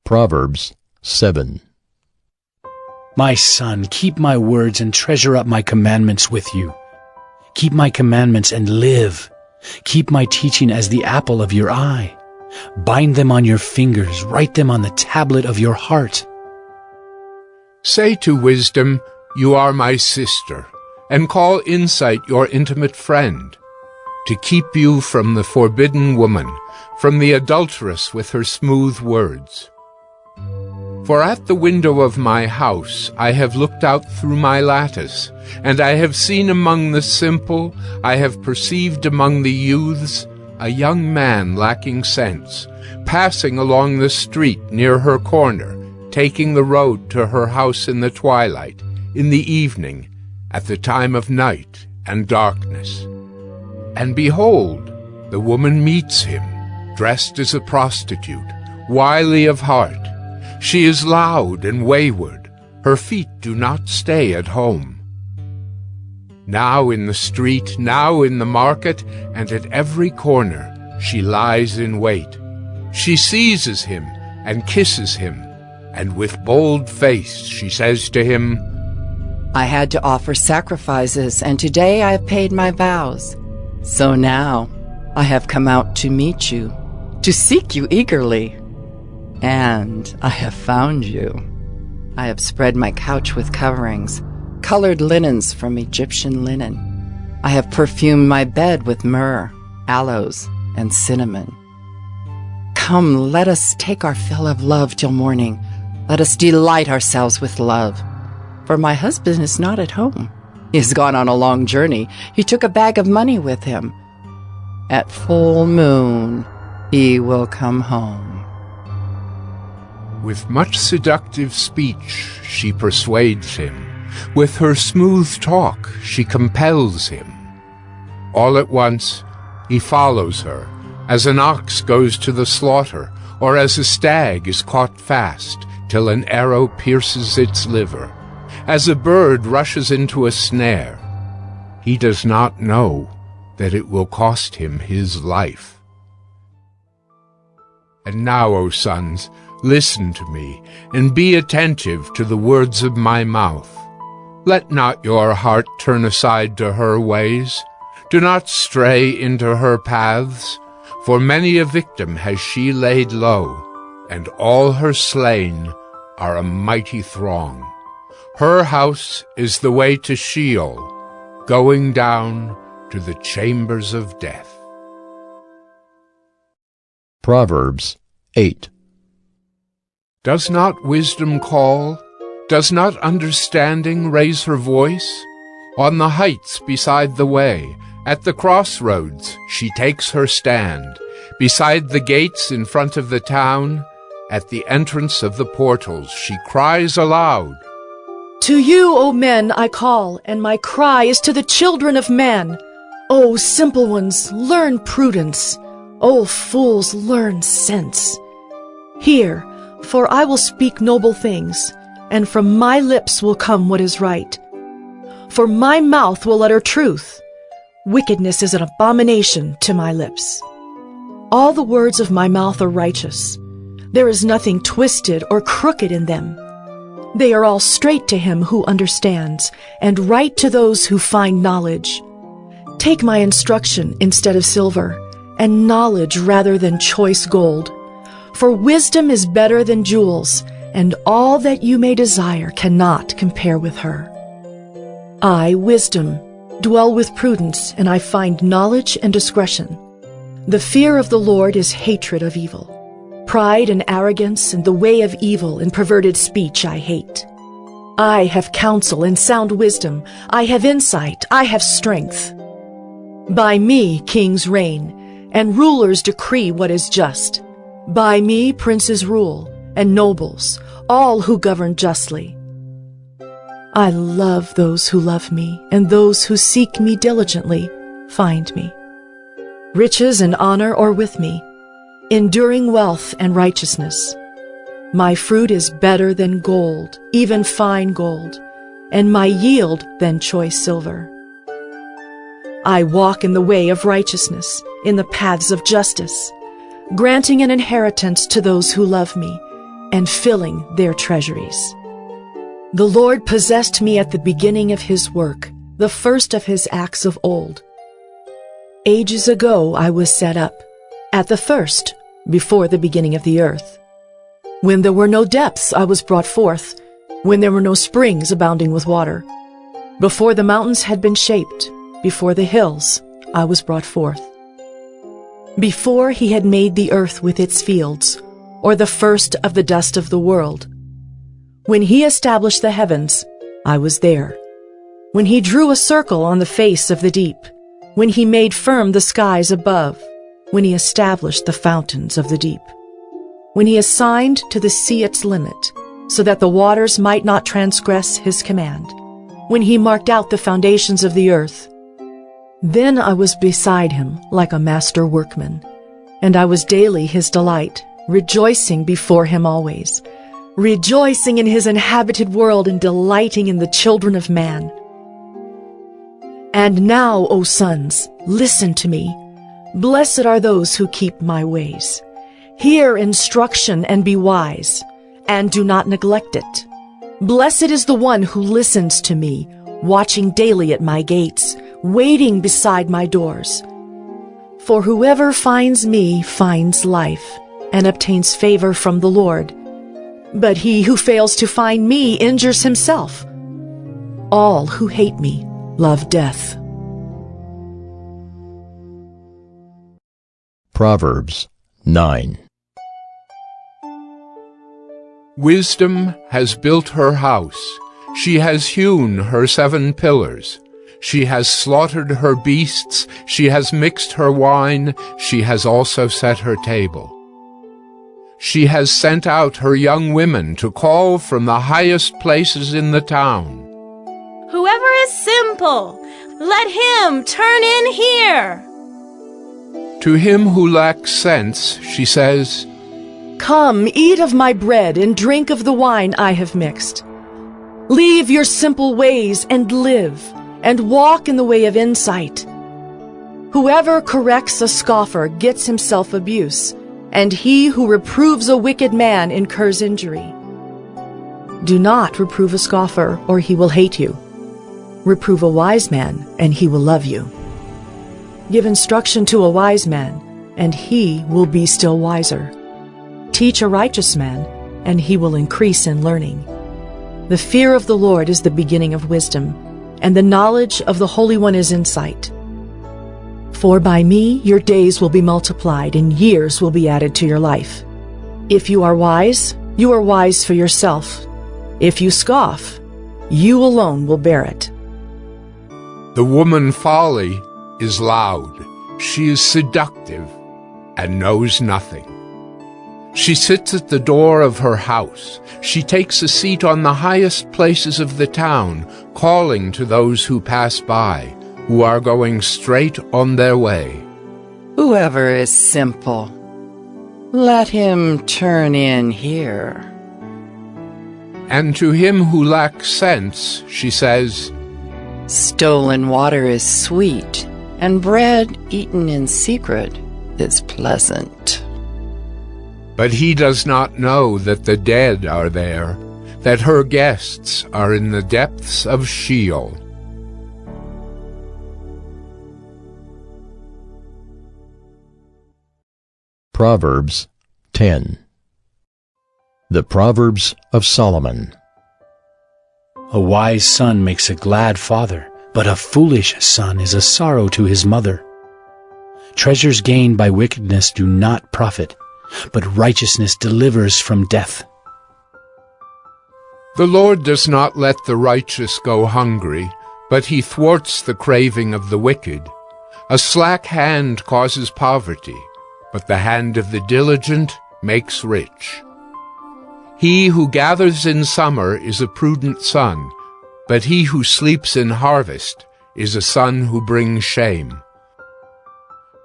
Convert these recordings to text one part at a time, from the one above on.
Proverbs 7. My son, keep my words and treasure up my commandments with you. Keep my commandments and live. Keep my teaching as the apple of your eye. Bind them on your fingers, write them on the tablet of your heart. Say to wisdom, "You are my sister," and call insight your intimate friend, to keep you from the forbidden woman, from the adulteress with her smooth words. For at the window of my house I have looked out through my lattice, and I have seen among the simple, I have perceived among the youths, a young man lacking sense, passing along the street near her corner, taking the road to her house in the twilight, in the evening, at the time of night and darkness. And behold, the woman meets him, dressed as a prostitute, wily of heart. She is loud and wayward. Her feet do not stay at home. Now in the street, now in the market, and at every corner, she lies in wait. She seizes him and kisses him, and with bold face she says to him, I had to offer sacrifices, and today I have paid my vows. So now I have come out to meet you, to seek you eagerly. And I have found you. I have spread my couch with coverings, colored linens from Egyptian linen. I have perfumed my bed with myrrh, aloes, and cinnamon. Come, let us take our fill of love till morning. Let us delight ourselves with love. For my husband is not at home. He has gone on a long journey. He took a bag of money with him. At full moon, he will come home. With much seductive speech she persuades him. With her smooth talk she compels him. All at once he follows her, as an ox goes to the slaughter, or as a stag is caught fast, till an arrow pierces its liver, as a bird rushes into a snare. He does not know that it will cost him his life. And now, O sons, listen to me, and be attentive to the words of my mouth. Let not your heart turn aside to her ways. Do not stray into her paths, for many a victim has she laid low, and all her slain are a mighty throng. Her house is the way to Sheol, going down to the chambers of death. Proverbs 8. Does not wisdom call? Does not understanding raise her voice? On the heights beside the way, at the crossroads, she takes her stand. Beside the gates in front of the town, at the entrance of the portals, she cries aloud. To you, O men, I call, and my cry is to the children of men. O simple ones, learn prudence. O fools, learn sense. Hear, for I will speak noble things, and from my lips will come what is right. For my mouth will utter truth. Wickedness is an abomination to my lips. All the words of my mouth are righteous. There is nothing twisted or crooked in them. They are all straight to him who understands, and right to those who find knowledge. Take my instruction instead of silver, and knowledge rather than choice gold. For wisdom is better than jewels, and all that you may desire cannot compare with her. I, wisdom, dwell with prudence, and I find knowledge and discretion. The fear of the Lord is hatred of evil. Pride and arrogance and the way of evil and perverted speech I hate. I have counsel and sound wisdom. I have insight. I have strength. By me kings reign, and rulers decree what is just. By me princes rule, and nobles, all who govern justly. I love those who love me, and those who seek me diligently find me. Riches and honor are with me, enduring wealth and righteousness. My fruit is better than gold, even fine gold, and my yield than choice silver. I walk in the way of righteousness, in the paths of justice, granting an inheritance to those who love me, and filling their treasuries. The Lord possessed me at the beginning of his work, the first of his acts of old. Ages ago I was set up, at the first, before the beginning of the earth. When there were no depths I was brought forth, when there were no springs abounding with water. Before the mountains had been shaped, before the hills I was brought forth. Before he had made the earth with its fields, or the first of the dust of the world. When he established the heavens, I was there. When he drew a circle on the face of the deep, when he made firm the skies above, when he established the fountains of the deep, when he assigned to the sea its limit, so that the waters might not transgress his command, when he marked out the foundations of the earth. Then I was beside him like a master workman, and I was daily his delight, rejoicing before him always, rejoicing in his inhabited world and delighting in the children of man. And now, O sons, listen to me. Blessed are those who keep my ways. Hear instruction and be wise, and do not neglect it. Blessed is the one who listens to me, watching daily at my gates, waiting beside my doors. For whoever finds me finds life, and obtains favor from the Lord. But he who fails to find me injures himself. All who hate me love death. Proverbs 9. Wisdom has built her house. She has hewn her 7 pillars. She has slaughtered her beasts. She has mixed her wine. She has also set her table. She has sent out her young women to call from the highest places in the town. Whoever is simple, let him turn in here. To him who lacks sense, she says, Come, eat of my bread and drink of the wine I have mixed. Leave your simple ways and live, and walk in the way of insight. Whoever corrects a scoffer gets himself abuse, and he who reproves a wicked man incurs injury. Do not reprove a scoffer, or he will hate you. Reprove a wise man, and he will love you. Give instruction to a wise man, and he will be still wiser. Teach a righteous man, and he will increase in learning. The fear of the Lord is the beginning of wisdom, and the knowledge of the Holy One is insight. For by me your days will be multiplied, and years will be added to your life. If you are wise for yourself. If you scoff, you alone will bear it. The woman folly is loud. She is seductive and knows nothing. She sits at the door of her house. She takes a seat on the highest places of the town, calling to those who pass by, who are going straight on their way. Whoever is simple, let him turn in here. And to him who lacks sense, she says, Stolen water is sweet, and bread eaten in secret is pleasant. But he does not know that the dead are there, that her guests are in the depths of Sheol. Proverbs 10. The Proverbs of Solomon. A wise son makes a glad father, but a foolish son is a sorrow to his mother. Treasures gained by wickedness do not profit, but righteousness delivers from death. The Lord does not let the righteous go hungry, but he thwarts the craving of the wicked. A slack hand causes poverty, but the hand of the diligent makes rich. He who gathers in summer is a prudent son, but he who sleeps in harvest is a son who brings shame.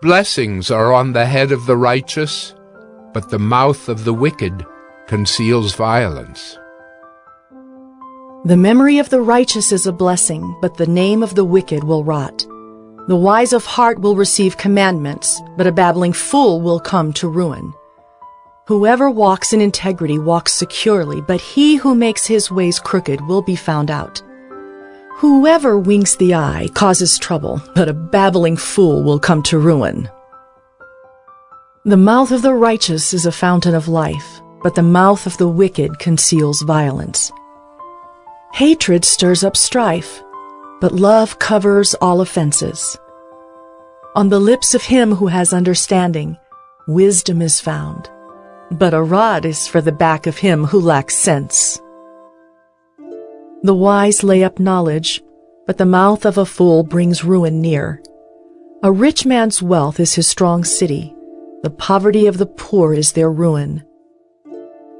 Blessings are on the head of the righteous, but the mouth of the wicked conceals violence. The memory of the righteous is a blessing, but the name of the wicked will rot. The wise of heart will receive commandments, but a babbling fool will come to ruin. Whoever walks in integrity walks securely, but he who makes his ways crooked will be found out. Whoever winks the eye causes trouble, but a babbling fool will come to ruin. The mouth of the righteous is a fountain of life, but the mouth of the wicked conceals violence. Hatred stirs up strife, but love covers all offenses. On the lips of him who has understanding, wisdom is found, but a rod is for the back of him who lacks sense. The wise lay up knowledge, but the mouth of a fool brings ruin near. A rich man's wealth is his strong city. The poverty of the poor is their ruin.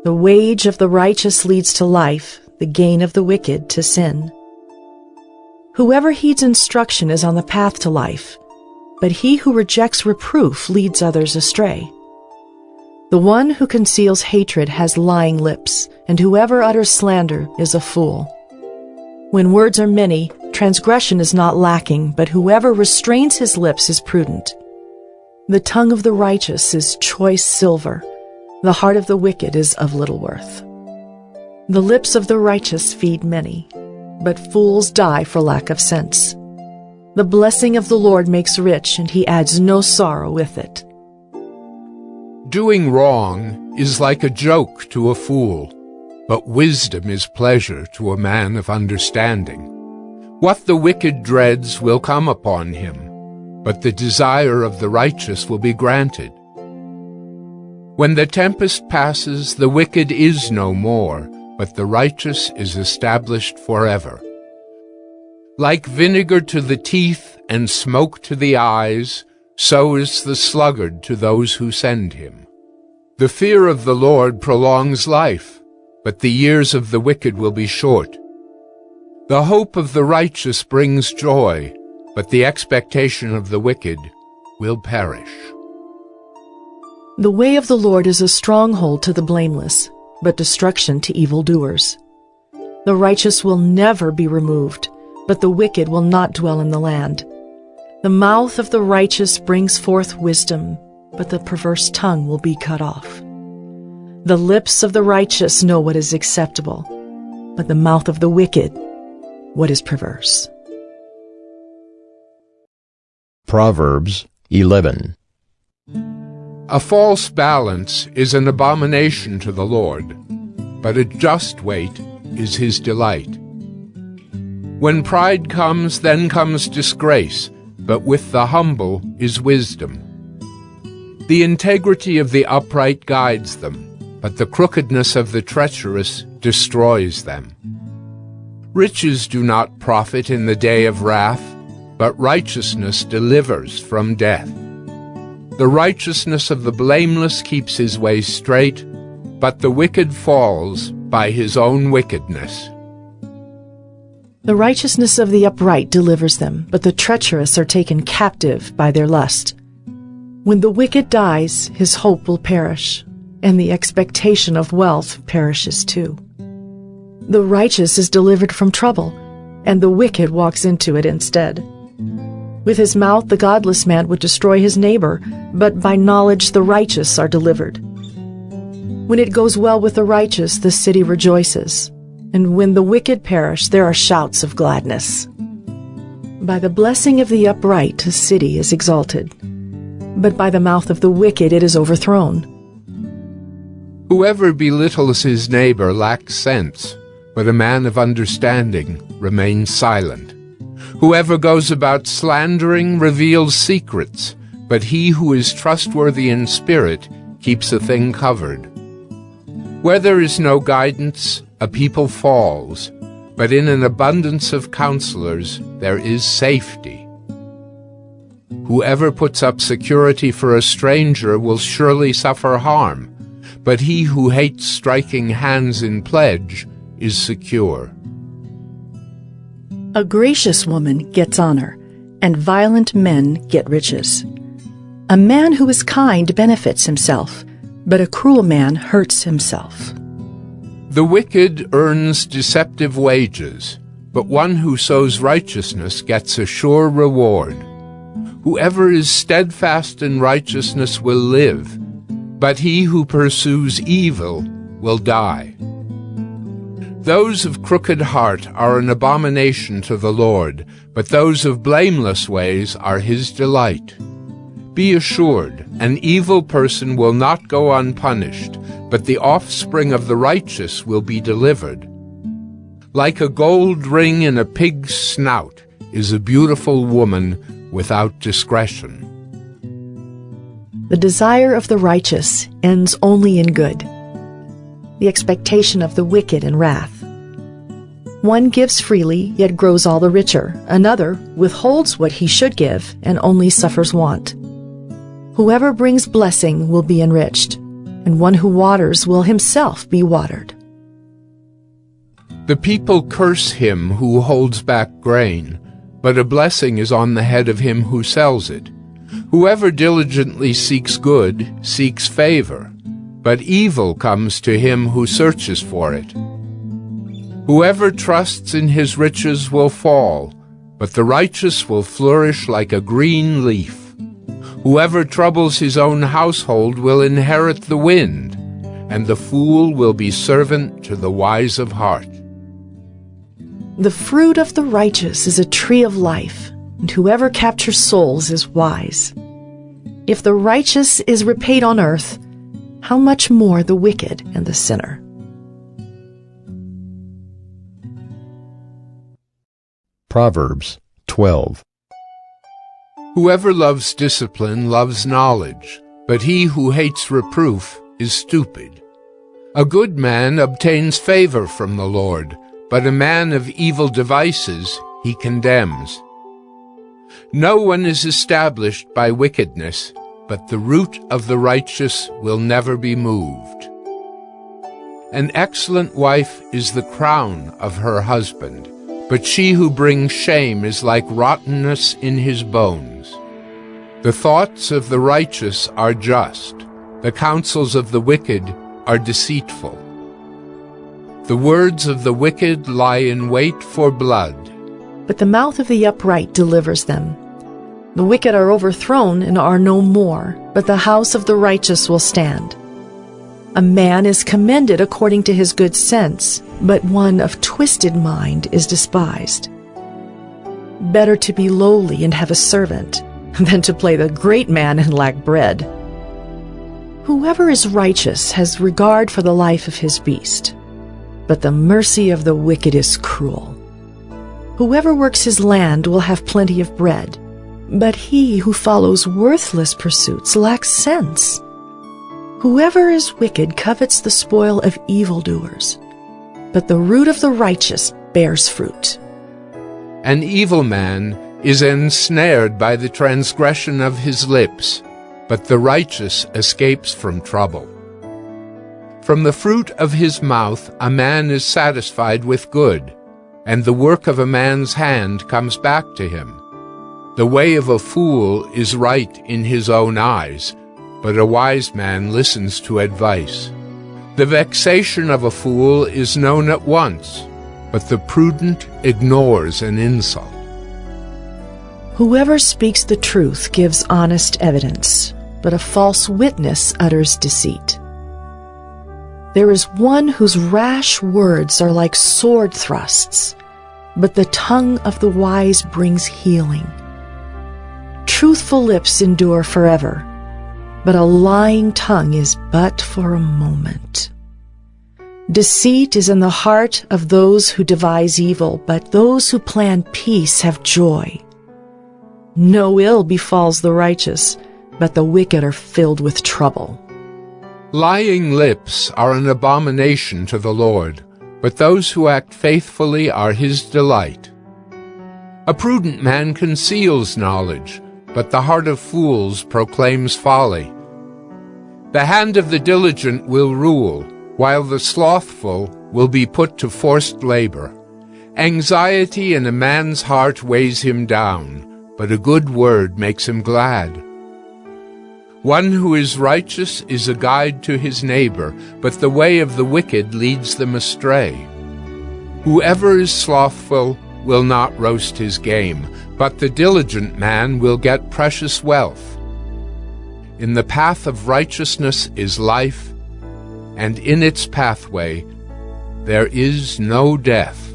The wage of the righteous leads to life, the gain of the wicked to sin. Whoever heeds instruction is on the path to life, but he who rejects reproof leads others astray. The one who conceals hatred has lying lips, and whoever utters slander is a fool. When words are many, transgression is not lacking, but whoever restrains his lips is prudent. The tongue of the righteous is choice silver. The heart of the wicked is of little worth. The lips of the righteous feed many, but fools die for lack of sense. The blessing of the Lord makes rich, and he adds no sorrow with it. Doing wrong is like a joke to a fool, but wisdom is pleasure to a man of understanding. What the wicked dreads will come upon him, but the desire of the righteous will be granted. When the tempest passes, the wicked is no more, but the righteous is established forever. Like vinegar to the teeth and smoke to the eyes, so is the sluggard to those who send him. The fear of the Lord prolongs life, but the years of the wicked will be short. The hope of the righteous brings joy, but the expectation of the wicked will perish. The way of the Lord is a stronghold to the blameless, but destruction to evildoers. The righteous will never be removed, but the wicked will not dwell in the land. The mouth of the righteous brings forth wisdom, but the perverse tongue will be cut off. The lips of the righteous know what is acceptable, but the mouth of the wicked, what is perverse. Proverbs 11. A false balance is an abomination to the Lord, but a just weight is his delight. When pride comes, then comes disgrace, but with the humble is wisdom. The integrity of the upright guides them, but the crookedness of the treacherous destroys them. Riches do not profit in the day of wrath, but righteousness delivers from death. The righteousness of the blameless keeps his way straight, but the wicked falls by his own wickedness. The righteousness of the upright delivers them, but the treacherous are taken captive by their lust. When the wicked dies, his hope will perish, and the expectation of wealth perishes too. The righteous is delivered from trouble, and the wicked walks into it instead. With his mouth the godless man would destroy his neighbor, but by knowledge the righteous are delivered. When it goes well with the righteous, the city rejoices, and when the wicked perish, there are shouts of gladness. By the blessing of the upright a city is exalted, but by the mouth of the wicked it is overthrown. Whoever belittles his neighbor lacks sense, but a man of understanding remains silent. Whoever goes about slandering reveals secrets, but he who is trustworthy in spirit keeps a thing covered. Where there is no guidance, a people falls, but in an abundance of counselors there is safety. Whoever puts up security for a stranger will surely suffer harm, but he who hates striking hands in pledge is secure. A gracious woman gets honor, and violent men get riches. A man who is kind benefits himself, but a cruel man hurts himself. The wicked earns deceptive wages, but one who sows righteousness gets a sure reward. Whoever is steadfast in righteousness will live, but he who pursues evil will die. Those of crooked heart are an abomination to the Lord, but those of blameless ways are his delight. Be assured, an evil person will not go unpunished, but the offspring of the righteous will be delivered. Like a gold ring in a pig's snout is a beautiful woman without discretion. The desire of the righteous ends only in good, the expectation of the wicked in wrath. One gives freely, yet grows all the richer. Another withholds what he should give, and only suffers want. Whoever brings blessing will be enriched, and one who waters will himself be watered. The people curse him who holds back grain, but a blessing is on the head of him who sells it. Whoever diligently seeks good seeks favor, but evil comes to him who searches for it. Whoever trusts in his riches will fall, but the righteous will flourish like a green leaf. Whoever troubles his own household will inherit the wind, and the fool will be servant to the wise of heart. The fruit of the righteous is a tree of life, and whoever captures souls is wise. If the righteous is repaid on earth, how much more the wicked and the sinner? Proverbs 12. Whoever loves discipline loves knowledge, but he who hates reproof is stupid. A good man obtains favor from the Lord, but a man of evil devices he condemns. No one is established by wickedness, but the root of the righteous will never be moved. An excellent wife is the crown of her husband, but she who brings shame is like rottenness in his bones. The thoughts of the righteous are just, the counsels of the wicked are deceitful. The words of the wicked lie in wait for blood, But the mouth of the upright delivers them. The wicked are overthrown and are no more, but the house of the righteous will stand. A man is commended according to his good sense, but one of twisted mind is despised. Better to be lowly and have a servant than to play the great man and lack bread. Whoever is righteous has regard for the life of his beast, but the mercy of the wicked is cruel. Whoever works his land will have plenty of bread, but he who follows worthless pursuits lacks sense. Whoever is wicked covets the spoil of evildoers, but the root of the righteous bears fruit. An evil man is ensnared by the transgression of his lips, but the righteous escapes from trouble. From the fruit of his mouth a man is satisfied with good, and the work of a man's hand comes back to him. The way of a fool is right in his own eyes, but a wise man listens to advice. The vexation of a fool is known at once, but the prudent ignores an insult. Whoever speaks the truth gives honest evidence, but a false witness utters deceit. There is one whose rash words are like sword thrusts, but the tongue of the wise brings healing. Truthful lips endure forever, but a lying tongue is but for a moment. Deceit is in the heart of those who devise evil, but those who plan peace have joy. No ill befalls the righteous, but the wicked are filled with trouble. Lying lips are an abomination to the Lord, but those who act faithfully are his delight. A prudent man conceals knowledge, but the heart of fools proclaims folly. The hand of the diligent will rule, while the slothful will be put to forced labor. Anxiety in a man's heart weighs him down, but a good word makes him glad. One who is righteous is a guide to his neighbor, but the way of the wicked leads them astray. Whoever is slothful will not roast his game, but the diligent man will get precious wealth. In the path of righteousness is life, and in its pathway there is no death.